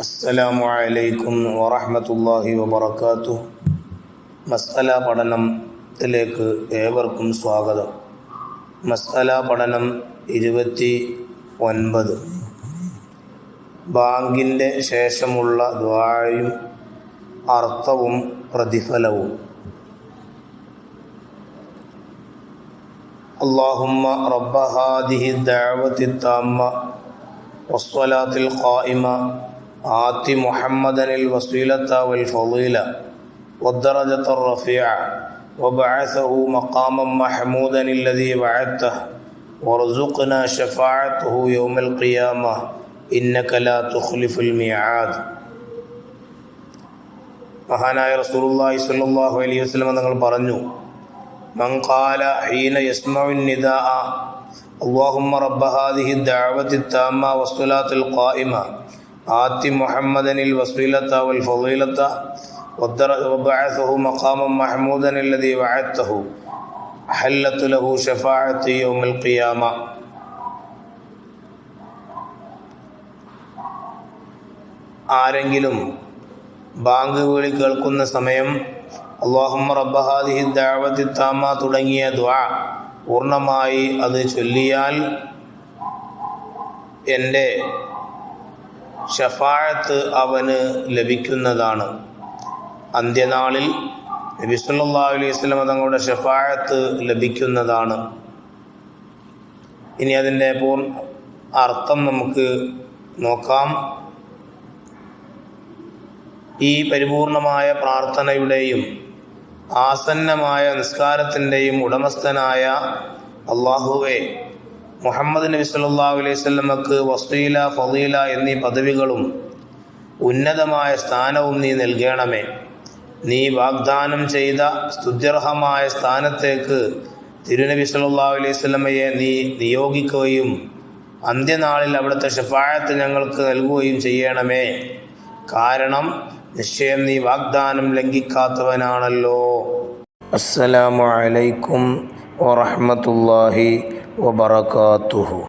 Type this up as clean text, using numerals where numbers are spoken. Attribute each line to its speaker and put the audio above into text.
Speaker 1: അസ്സലാമു അലൈക്കും വറഹ്മത്തുള്ളാഹി വബറകാതുഹു. മസ്അല പഠനത്തിലേക്ക് ഏവർക്കും സ്വാഗതം. മസ്അല പഠനം 29. ബാങ്കിൻ്റെ ശേഷമുള്ള ദുആയും അർത്ഥവും പ്രതിഫലവും. അല്ലാഹുമ്മ റബ്ബ ഹാദിഹി ദഅവതി തമ്മ വസ്സലാത്തിൽ ഖായിമ ആതി മുഹമ്മദനിൽ വസീലത വൽ ഫളീല വദ്ദറജത റഫീഅ വബഅസഹു മഖാമൻ മഹ്മൂദൻ അല്ലദീ വഅദതഹു വർസുഖ്നാ ശഫാഅതഹു യൗമൽ ഖിയാമ ഇന്നക ലാ തുഖ്ലിഫുൽ മിആദ്. മഹാനായ റസൂലുള്ളാഹി സ്വല്ലല്ലാഹു അലൈഹി വസല്ലം തങ്ങൾ പറഞ്ഞു, മൻ ഖാല ഹീന യസ്മഉൻ നിദാഅ അല്ലാഹുമ്മ റബ്ബ ഹാദിഹി ദഅവതി തമ്മ വസ്സലാത്തിൽ ഖായിമ ആതി മുഹമ്മദനിൽ വസീലത വൽ ഫളീലത വബഅസഹു മഖാമൻ മഹ്മൂദൻ അല്ലദീ വഅദതഹു ഹല്ലത ലഹു ശഫാഅതി യൗമൽ ഖിയാമ. ആരെങ്കിലും ബാങ്ക് വിളി കേൾക്കുന്ന സമയം അല്ലാഹുമ്മ റബ്ബ ഹാദിഹി ദഅവതി തമ്മ തുടങ്ങിയ ദുആ പൂർണ്ണമായി അത് ചൊല്ലിയാൽ എൻ്റെ ശഫാഅത്ത് അവന് ലഭിക്കുന്നതാണ്. അന്ത്യനാളിൽ നബി സല്ലല്ലാഹു അലൈഹി വസല്ലം തങ്ങളുടെ ശഫാഅത്ത് ലഭിക്കുന്നതാണ്. ഇനി അതിൻ്റെ അർത്ഥം നമുക്ക് നോക്കാം. ഈ പരിപൂർണമായ പ്രാർത്ഥനയുടെയും ആസന്നമായ നിസ്കാരത്തിൻ്റെയും ഉടമസ്ഥനായ അള്ളാഹുവേ, മുഹമ്മദ് നബി സല്ലല്ലാഹു അലൈഹി വസല്ലമക്ക് വസീല, ഫളീല എന്നീ പദവികളും ഉന്നതമായ സ്ഥാനവും നീ നൽകണമേ. നീ വാഗ്ദാനം ചെയ്ത സ്തുത്യർഹമായ സ്ഥാനത്തേക്ക് തിരുനബി സല്ലല്ലാഹു അലൈഹി വസല്ലമയെ നീ നിയോഗിക്കുകയും അന്ത്യനാളിൽ അവിടുത്തെ ശഫാഅത്ത് ഞങ്ങൾക്ക് നൽകുകയും ചെയ്യണമേ. കാരണം നിശ്ചയം നീ വാഗ്ദാനം ലംഘിക്കാത്തവനാണല്ലോ. അസ്സലാമു അലൈക്കും വറഹ്മത്തുള്ളാഹി വബറകാതുഹു.